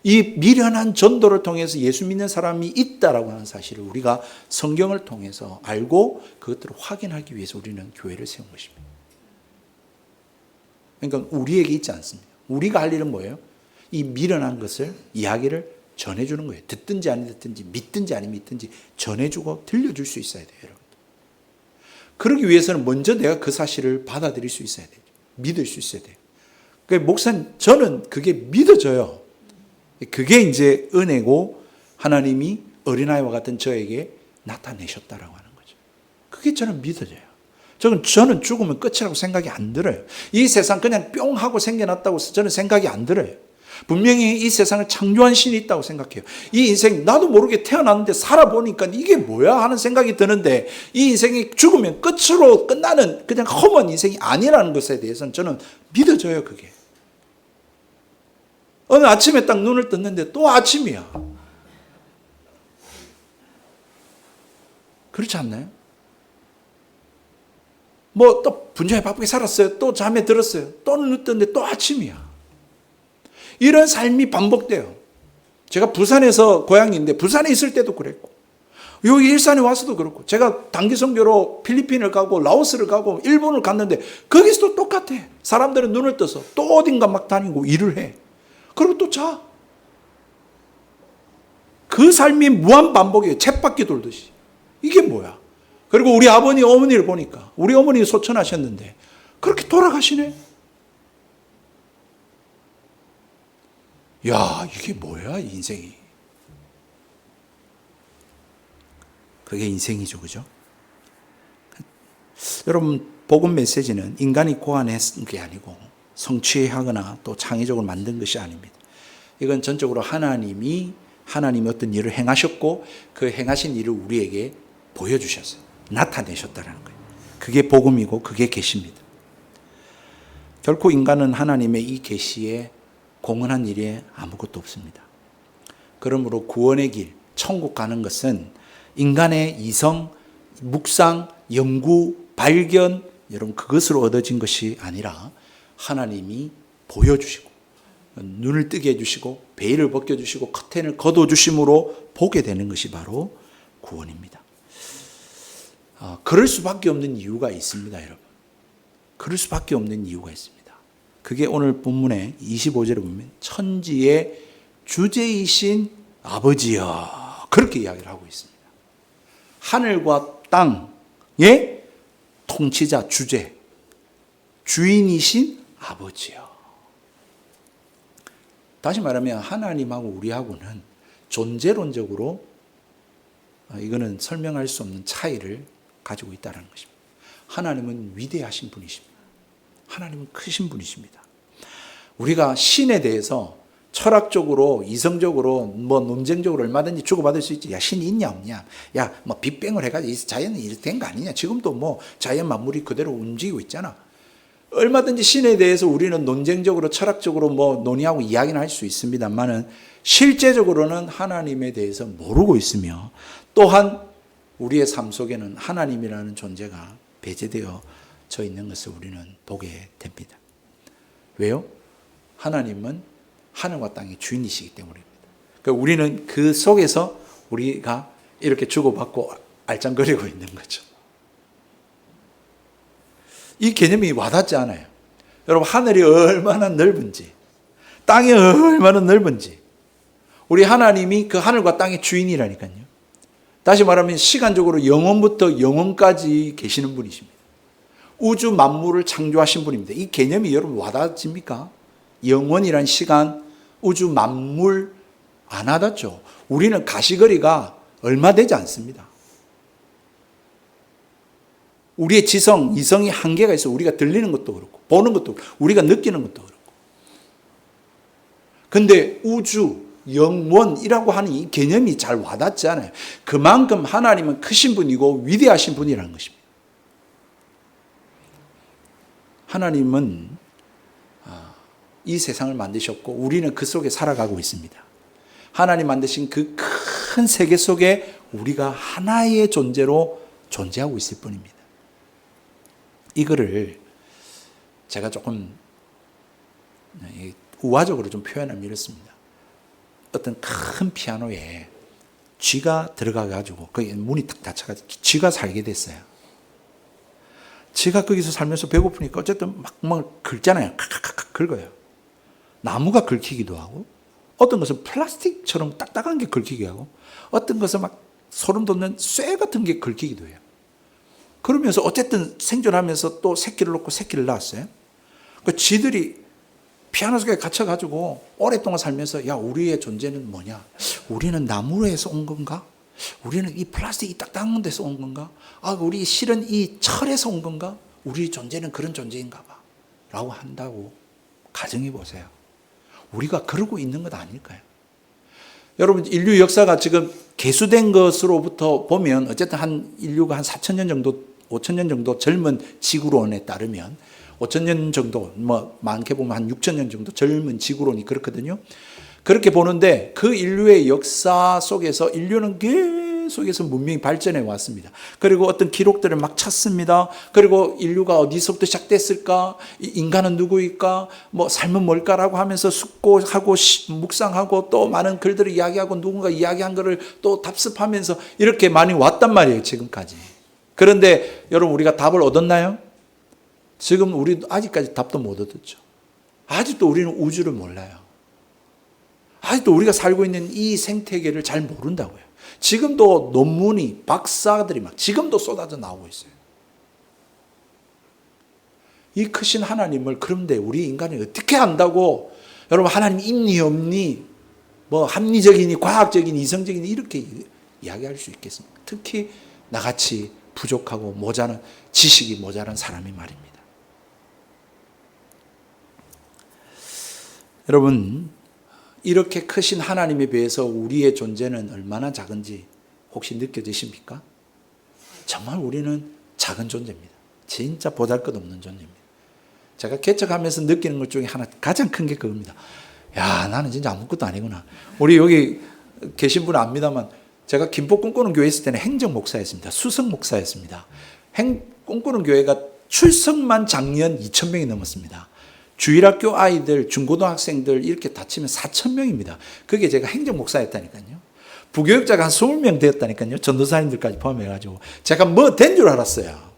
이 미련한 전도를 통해서 예수 믿는 사람이 있다라고 하는 사실을 우리가 성경을 통해서 알고 그것들을 확인하기 위해서 우리는 교회를 세운 것입니다. 그러니까 우리에게 있지 않습니다. 우리가 할 일은 뭐예요? 이 미련한 것을, 이야기를 전해주는 거예요. 듣든지 안 듣든지, 믿든지 안 믿든지 전해주고 들려줄 수 있어야 돼요, 여러분. 그러기 위해서는 먼저 내가 그 사실을 받아들일 수 있어야 돼요. 믿을 수 있어야 돼요. 그러니까 목사님, 저는 그게 믿어져요. 그게 이제 은혜고 하나님이 어린아이와 같은 저에게 나타내셨다라고 하는 거죠. 그게 저는 믿어져요. 저는 죽으면 끝이라고 생각이 안 들어요. 이 세상 그냥 뿅 하고 생겨났다고 저는 생각이 안 들어요. 분명히 이 세상을 창조한 신이 있다고 생각해요. 이 인생 나도 모르게 태어났는데 살아보니까 이게 뭐야 하는 생각이 드는데 이 인생이 죽으면 끝으로 끝나는 그냥 험한 인생이 아니라는 것에 대해서는 저는 믿어져요. 그게. 어느 아침에 딱 눈을 떴는데 또 아침이야. 그렇지 않나요? 뭐 또 분주하게 바쁘게 살았어요. 또 잠에 들었어요. 또 눈을 떴는데 또 아침이야. 이런 삶이 반복돼요. 제가 부산에서 고향인데 부산에 있을 때도 그랬고 여기 일산에 와서도 그렇고 제가 단기 선교로 필리핀을 가고 라오스를 가고 일본을 갔는데 거기서도 똑같아. 사람들은 눈을 떠서 또 어딘가 막 다니고 일을 해. 그리고 또 자. 그 삶이 무한 반복이에요. 쳇바퀴 돌듯이. 이게 뭐야? 그리고 우리 아버니, 어머니를 보니까 우리 어머니 소천하셨는데 그렇게 돌아가시네. 야, 이게 뭐야, 인생이. 그게 인생이죠, 그죠? 여러분, 복음 메시지는 인간이 고안했은 게 아니고 성취하거나 또 창의적으로 만든 것이 아닙니다. 이건 전적으로 하나님이 어떤 일을 행하셨고 그 행하신 일을 우리에게 보여주셨어요. 나타내셨다는 거예요. 그게 복음이고 그게 계시입니다. 결코 인간은 하나님의 이 계시에 공헌한 일이 아무것도 없습니다. 그러므로 구원의 길, 천국 가는 것은 인간의 이성, 묵상, 연구, 발견, 여러분 그것으로 얻어진 것이 아니라 하나님이 보여주시고 눈을 뜨게 해주시고 베일을 벗겨주시고 커튼을 걷어주심으로 보게 되는 것이 바로 구원입니다. 그럴 수밖에 없는 이유가 있습니다, 여러분. 그럴 수밖에 없는 이유가 있습니다. 그게 오늘 본문의 25절에 보면 천지의 주제이신 아버지여, 그렇게 이야기를 하고 있습니다. 하늘과 땅의 통치자, 주제, 주인이신 아버지여. 다시 말하면 하나님하고 우리하고는 존재론적으로 이거는 설명할 수 없는 차이를 가지고 있다는 것입니다. 하나님은 위대하신 분이십니다. 하나님은 크신 분이십니다. 우리가 신에 대해서 철학적으로, 이성적으로, 논쟁적으로 얼마든지 주고받을 수 있지. 야, 신이 있냐, 없냐. 야, 빅뱅을 해가지고 자연은 이렇게 된 거 아니냐. 지금도 자연 만물이 그대로 움직이고 있잖아. 얼마든지 신에 대해서 우리는 논쟁적으로, 철학적으로 논의하고 이야기는 할 수 있습니다만은 실제적으로는 하나님에 대해서 모르고 있으며 또한 우리의 삶 속에는 하나님이라는 존재가 배제되어져 있는 것을 우리는 보게 됩니다. 왜요? 하나님은 하늘과 땅의 주인이시기 때문입니다. 그러니까 우리는 그 속에서 우리가 이렇게 주고받고 알짱거리고 있는 거죠. 이 개념이 와닿지 않아요. 여러분, 하늘이 얼마나 넓은지, 땅이 얼마나 넓은지, 우리 하나님이 그 하늘과 땅의 주인이라니까요. 다시 말하면 시간적으로 영원부터 영원까지 계시는 분이십니다. 우주 만물을 창조하신 분입니다. 이 개념이 여러분 와닿습니까? 영원이란 시간, 우주 만물 안 와닿죠. 우리는 가시거리가 얼마 되지 않습니다. 우리의 지성, 이성이 한계가 있어. 우리가 들리는 것도 그렇고 보는 것도 그렇고 우리가 느끼는 것도 그렇고. 근데 우주, 영원이라고 하는 이 개념이 잘 와닿지 않아요. 그만큼 하나님은 크신 분이고 위대하신 분이라는 것입니다. 하나님은 이 세상을 만드셨고 우리는 그 속에 살아가고 있습니다. 하나님 만드신 그 큰 세계 속에 우리가 하나의 존재로 존재하고 있을 뿐입니다. 이거를 제가 조금 우화적으로 좀 표현하면 이렇습니다. 어떤 큰 피아노에 쥐가 들어가가지고 거기 문이 딱 닫혀가지고 쥐가 살게 됐어요. 쥐가 거기서 살면서 배고프니까 어쨌든 막 긁잖아요. 칵칵칵 긁어요. 나무가 긁히기도 하고 어떤 것은 플라스틱처럼 딱딱한 게 긁히기도 하고 어떤 것은 막 소름 돋는 쇠 같은 게 긁히기도 해요. 그러면서 어쨌든 생존하면서 또 새끼를 놓고 새끼를 낳았어요. 그 쥐들이 피아노 속에 갇혀가지고 오랫동안 살면서 야, 우리의 존재는 뭐냐? 우리는 나무에서 온 건가? 우리는 이 플라스틱 이 딱딱한 데서 온 건가? 우리 실은 이 철에서 온 건가? 우리 존재는 그런 존재인가 봐. 라고 한다고 가정해 보세요. 우리가 그러고 있는 것 아닐까요? 여러분, 인류 역사가 지금 개수된 것으로부터 보면 어쨌든 인류가 한 4,000년 정도, 5,000년 정도 젊은 지구론에 따르면 5,000년 정도, 많게 보면 한 6,000년 정도 젊은 지구론이 그렇거든요. 그렇게 보는데 그 인류의 역사 속에서 인류는 계속해서 문명이 발전해 왔습니다. 그리고 어떤 기록들을 막 찾습니다. 그리고 인류가 어디서부터 시작됐을까? 인간은 누구일까? 삶은 뭘까라고 하면서 숙고하고 묵상하고 또 많은 글들을 이야기하고 누군가 이야기한 것을 또 답습하면서 이렇게 많이 왔단 말이에요, 지금까지. 그런데 여러분, 우리가 답을 얻었나요? 지금 우리도 아직까지 답도 못 얻었죠. 아직도 우리는 우주를 몰라요. 아직도 우리가 살고 있는 이 생태계를 잘 모른다고요. 지금도 논문이 박사들이 막 지금도 쏟아져 나오고 있어요. 이 크신 하나님을 그런데 우리 인간이 어떻게 안다고 여러분 하나님 있니 없니 합리적이니 과학적이니 이성적이니 이렇게 이야기할 수 있겠습니까? 특히 나같이 부족하고 모자란 지식이 모자란 사람이 말입니다. 여러분, 이렇게 크신 하나님에 비해서 우리의 존재는 얼마나 작은지 혹시 느껴지십니까? 정말 우리는 작은 존재입니다. 진짜 보잘것없는 존재입니다. 제가 개척하면서 느끼는 것 중에 하나 가장 큰 게 그겁니다. 야, 나는 진짜 아무것도 아니구나. 우리 여기 계신 분은 압니다만 제가 김포 꿈꾸는 교회 있을 때는 행정 목사였습니다. 수석 목사였습니다. 꿈꾸는 교회가 출석만 작년 2,000명이 넘었습니다. 주일학교 아이들, 중고등학생들 이렇게 다 치면 4,000명입니다. 그게 제가 행정 목사였다니까요. 부교육자가 한 20명 되었다니까요. 전도사님들까지 포함해가지고. 제가 뭐 된 줄 알았어요.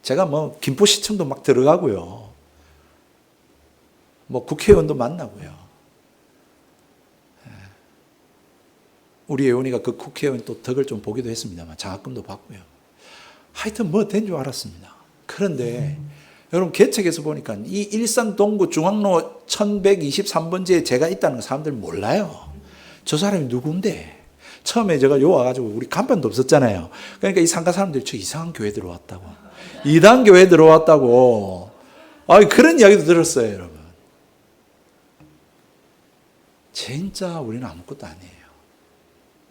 제가 뭐 김포시청도 막 들어가고요. 뭐 국회의원도 만나고요. 우리 예원이가 그 국회의원 또 덕을 좀 보기도 했습니다만 장학금도 받고요. 하여튼 뭐 된 줄 알았습니다. 그런데 여러분 개척에서 보니까 이 일산 동구 중앙로 1123번지에 제가 있다는 거 사람들 몰라요. 저 사람이 누군데? 처음에 제가 요 와가지고 우리 간판도 없었잖아요. 그러니까 이 상가 사람들이 저 이상한 교회 들어왔다고. 이단 교회 들어왔다고. 그런 이야기도 들었어요, 여러분. 진짜 우리는 아무것도 아니에요.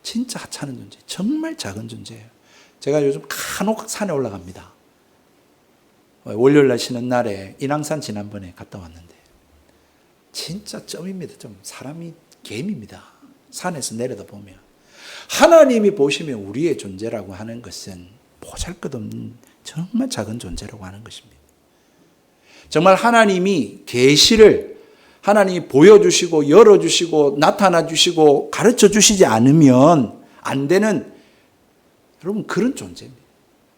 진짜 하찮은 존재. 정말 작은 존재예요. 제가 요즘 간혹 산에 올라갑니다. 월요일날 쉬는 날에 인왕산 지난번에 갔다 왔는데 진짜 점입니다. 점. 사람이 개미입니다. 산에서 내려다보면 하나님이 보시면 우리의 존재라고 하는 것은 보잘것없는 정말 작은 존재라고 하는 것입니다. 정말 하나님이 계시를 하나님이 보여주시고 열어주시고 나타나주시고 가르쳐주시지 않으면 안 되는 여러분 그런 존재입니다.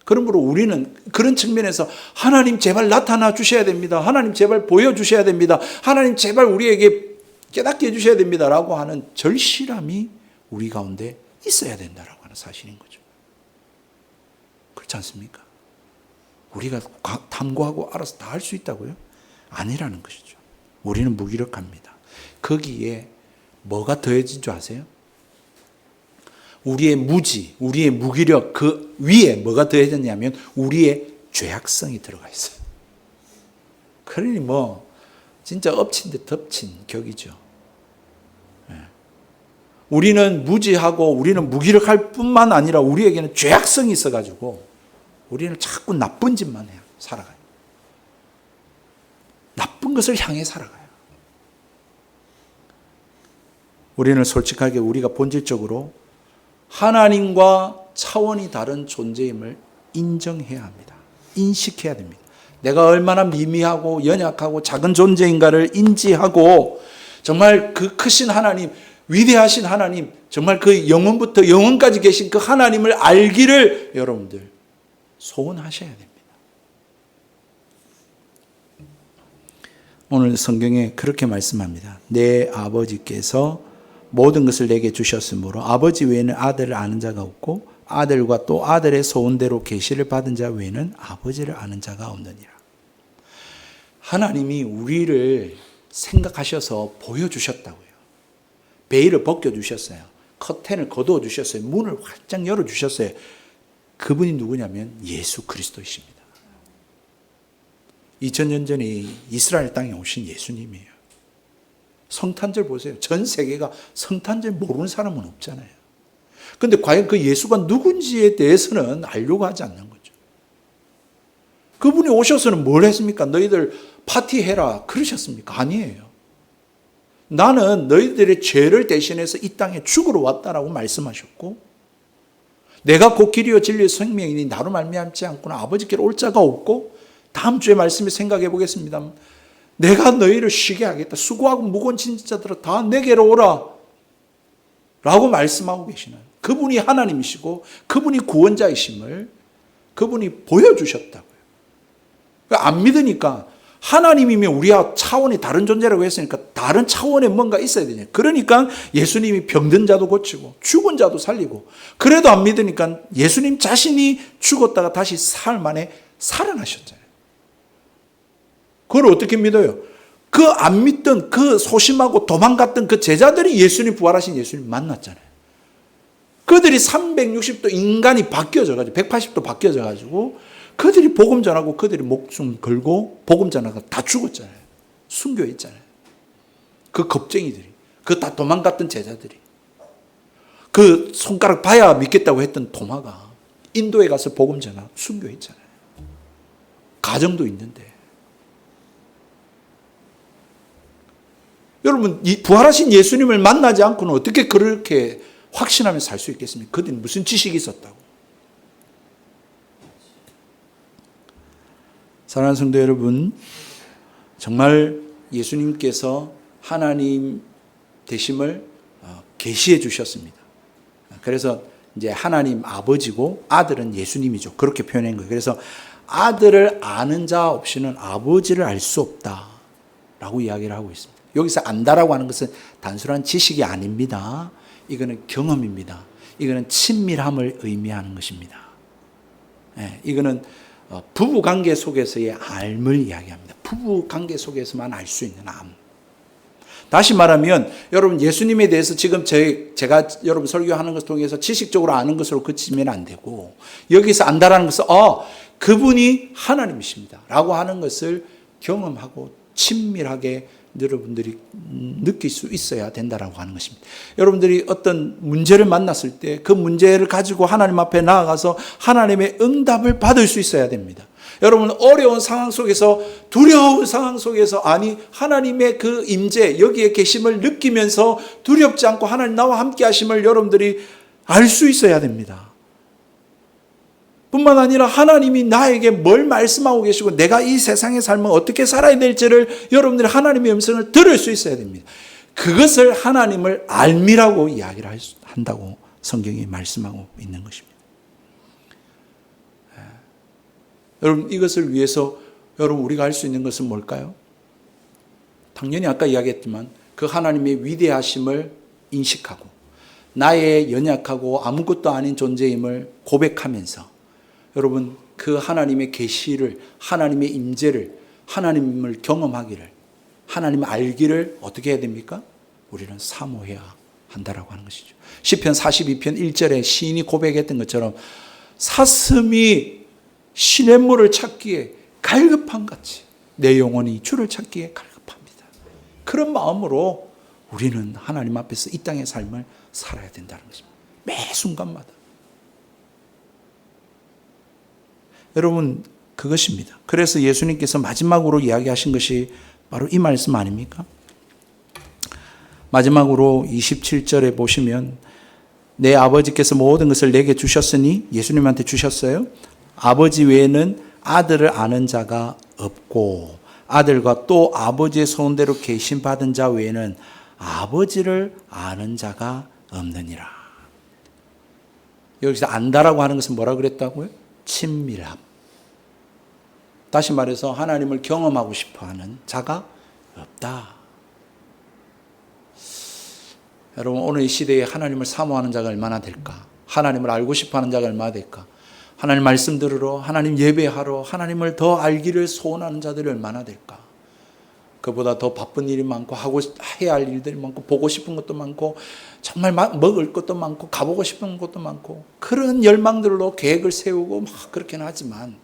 그러므로 우리는 그런 측면에서 하나님 제발 나타나 주셔야 됩니다. 하나님 제발 보여주셔야 됩니다. 하나님 제발 우리에게 깨닫게 해주셔야 됩니다. 라고 하는 절실함이 우리 가운데 있어야 된다라고 하는 사실인 거죠. 그렇지 않습니까? 우리가 탐구하고 알아서 다 할 수 있다고요? 아니라는 것이죠. 우리는 무기력합니다. 거기에 뭐가 더해진 줄 아세요? 우리의 무지, 우리의 무기력 그 위에 뭐가 더해졌냐면 우리의 죄악성이 들어가 있어요. 그러니 뭐 진짜 엎친 데 덮친 격이죠. 우리는 무지하고 우리는 무기력할 뿐만 아니라 우리에게는 죄악성이 있어가지고 우리는 자꾸 나쁜 짓만 해요. 살아가요. 나쁜 것을 향해 살아가요. 우리는 솔직하게 우리가 본질적으로 하나님과 차원이 다른 존재임을 인정해야 합니다. 인식해야 됩니다. 내가 얼마나 미미하고 연약하고 작은 존재인가를 인지하고 정말 그 크신 하나님, 위대하신 하나님, 정말 그 영원부터 영원까지 계신 그 하나님을 알기를 여러분들 소원하셔야 됩니다. 오늘 성경에 그렇게 말씀합니다. 내 아버지께서 모든 것을 내게 주셨으므로 아버지 외에는 아들을 아는 자가 없고 아들과 또 아들의 소원대로 계시를 받은 자 외에는 아버지를 아는 자가 없느니라. 하나님이 우리를 생각하셔서 보여주셨다고요. 베일을 벗겨주셨어요. 커튼을 거두어주셨어요. 문을 활짝 열어주셨어요. 그분이 누구냐면 예수 그리스도이십니다. 2000년 전에 이스라엘 땅에 오신 예수님이에요. 성탄절 보세요. 전 세계가 성탄절 모르는 사람은 없잖아요. 그런데 과연 그 예수가 누군지에 대해서는 알려고 하지 않는 거죠. 그분이 오셔서는 뭘 했습니까? 너희들 파티해라 그러셨습니까? 아니에요. 나는 너희들의 죄를 대신해서 이 땅에 죽으러 왔다라고 말씀하셨고 내가 곧 길이요 진리의 생명이니 나로 말미암지 않고는 아버지께로 올 자가 없고 다음 주에 말씀을 생각해 보겠습니다. 내가 너희를 쉬게 하겠다. 수고하고 무거운 짐진 자들아 다 내게로 오라. 라고 말씀하고 계시는 그분이 하나님이시고 그분이 구원자이심을 그분이 보여주셨다고요. 안 믿으니까 하나님이면 우리와 차원이 다른 존재라고 했으니까 다른 차원에 뭔가 있어야 되냐. 그러니까 예수님이 병든 자도 고치고 죽은 자도 살리고 그래도 안 믿으니까 예수님 자신이 죽었다가 다시 사흘 만에 살아나셨잖아요. 그걸 어떻게 믿어요? 그 안 믿던 그 소심하고 도망갔던 그 제자들이 예수님 부활하신 예수님 만났잖아요. 그들이 360도 인간이 바뀌어져가지고 180도 바뀌어져가지고 그들이 복음 전하고 그들이 목숨 걸고 복음 전하고 다 죽었잖아요. 순교해 있잖아요. 그 겁쟁이들이, 그 다 도망갔던 제자들이, 그 손가락 봐야 믿겠다고 했던 도마가 인도에 가서 복음 전하고 순교했잖아요. 가정도 있는데. 여러분, 이 부활하신 예수님을 만나지 않고는 어떻게 그렇게 확신하며 살 수 있겠습니까? 그들은 무슨 지식이 있었다고. 사랑하는 성도 여러분, 정말 예수님께서 하나님 되심을 계시해 주셨습니다. 그래서 이제 하나님 아버지고 아들은 예수님이죠. 그렇게 표현한 거예요. 그래서 아들을 아는 자 없이는 아버지를 알 수 없다라고 이야기를 하고 있습니다. 여기서 안다라고 하는 것은 단순한 지식이 아닙니다. 이거는 경험입니다. 이거는 친밀함을 의미하는 것입니다. 이거는 부부관계 속에서의 알을 이야기합니다. 부부관계 속에서만 알 수 있는 암. 다시 말하면 여러분, 예수님에 대해서 지금 제가 여러분 설교하는 것을 통해서 지식적으로 아는 것으로 그치면 안 되고, 여기서 안다라는 것은 그분이 하나님이십니다 라고 하는 것을 경험하고 친밀하게 여러분들이 느낄 수 있어야 된다라고 하는 것입니다. 여러분들이 어떤 문제를 만났을 때 그 문제를 가지고 하나님 앞에 나아가서 하나님의 응답을 받을 수 있어야 됩니다. 여러분, 어려운 상황 속에서, 두려운 상황 속에서, 하나님의 그 임재, 여기에 계심을 느끼면서 두렵지 않고 하나님 나와 함께 하심을 여러분들이 알 수 있어야 됩니다. 뿐만 아니라 하나님이 나에게 뭘 말씀하고 계시고 내가 이 세상의 삶을 어떻게 살아야 될지를 여러분들이 하나님의 음성을 들을 수 있어야 됩니다. 그것을 하나님을 알미라고 이야기를 한다고 성경이 말씀하고 있는 것입니다. 여러분, 이것을 위해서 여러분 우리가 할 수 있는 것은 뭘까요? 당연히 아까 이야기했지만 그 하나님의 위대하심을 인식하고 나의 연약하고 아무것도 아닌 존재임을 고백하면서 여러분, 그 하나님의 계시를, 하나님의 임재를, 하나님을 경험하기를, 하나님을 알기를 어떻게 해야 됩니까? 우리는 사모해야 한다라고 하는 것이죠. 시편 42편 1절에 시인이 고백했던 것처럼 사슴이 시냇물을 찾기에 갈급한 같이 내 영혼이 주를 찾기에 갈급합니다. 그런 마음으로 우리는 하나님 앞에서 이 땅의 삶을 살아야 된다는 것입니다. 매 순간마다. 여러분, 그것입니다. 그래서 예수님께서 마지막으로 이야기하신 것이 바로 이 말씀 아닙니까? 마지막으로 27절에 보시면 내 아버지께서 모든 것을 내게 주셨으니, 예수님한테 주셨어요. 아버지 외에는 아들을 아는 자가 없고 아들과 또 아버지의 소원대로 계신받은 자 외에는 아버지를 아는 자가 없느니라. 여기서 안다라고 하는 것은 뭐라 그랬다고요? 친밀함. 다시 말해서 하나님을 경험하고 싶어하는 자가 없다. 여러분, 오늘 이 시대에 하나님을 사모하는 자가 얼마나 될까? 하나님을 알고 싶어하는 자가 얼마나 될까? 하나님 말씀 들으러, 하나님 예배하러, 하나님을 더 알기를 소원하는 자들이 얼마나 될까? 그보다 더 바쁜 일이 많고 해야 할 일들이 많고 보고 싶은 것도 많고 정말 먹을 것도 많고 가보고 싶은 것도 많고 그런 열망들로 계획을 세우고 막 그렇게는 하지만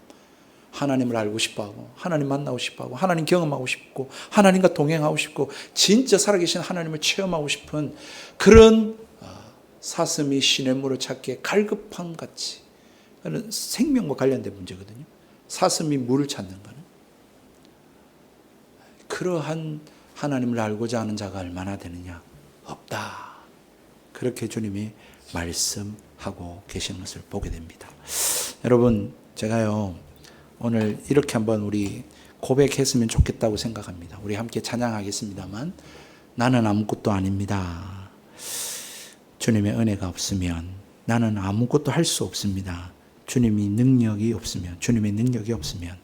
하나님을 알고 싶어하고 하나님 만나고 싶어하고 하나님 경험하고 싶고 하나님과 동행하고 싶고 진짜 살아계신 하나님을 체험하고 싶은 그런 사슴이 시냇물을 찾기에 갈급함 같이, 그는 생명과 관련된 문제거든요. 사슴이 물을 찾는 거는. 그러한 하나님을 알고자 하는 자가 얼마나 되느냐? 없다. 그렇게 주님이 말씀하고 계시는 것을 보게 됩니다. 여러분, 제가요 오늘 이렇게 한번 우리 고백했으면 좋겠다고 생각합니다. 우리 함께 찬양하겠습니다만, 나는 아무것도 아닙니다. 주님의 은혜가 없으면 나는 아무것도 할 수 없습니다. 주님의 능력이 없으면, 주님의 능력이 없으면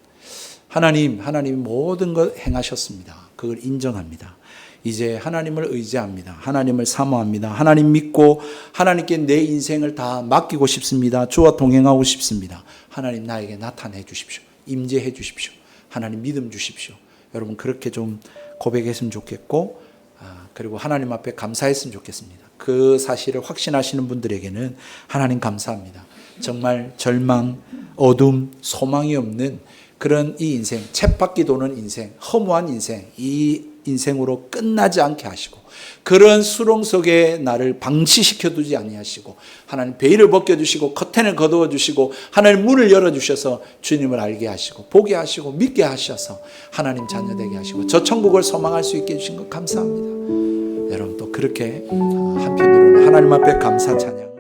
하나님이 모든 것 행하셨습니다. 그걸 인정합니다. 이제 하나님을 의지합니다. 하나님을 사모합니다. 하나님 믿고 하나님께 내 인생을 다 맡기고 싶습니다. 주와 동행하고 싶습니다. 하나님 나에게 나타내 주십시오. 임재해 주십시오. 하나님 믿음 주십시오. 여러분, 그렇게 좀 고백했으면 좋겠고, 그리고 하나님 앞에 감사했으면 좋겠습니다. 그 사실을 확신하시는 분들에게는 하나님 감사합니다. 정말 절망, 어둠, 소망이 없는 그런 이 인생, 쳇바퀴 도는 인생, 허무한 인생, 이 인생으로 끝나지 않게 하시고 그런 수렁 속에 나를 방치시켜 두지 아니하시고 하나님 베일을 벗겨주시고 커튼을 거두어 주시고 하나님 문을 열어주셔서 주님을 알게 하시고 보게 하시고 믿게 하셔서 하나님 자녀 되게 하시고 저 천국을 소망할 수 있게 해주신 것 감사합니다. 여러분 또 그렇게 한편으로는 하나님 앞에 감사 찬양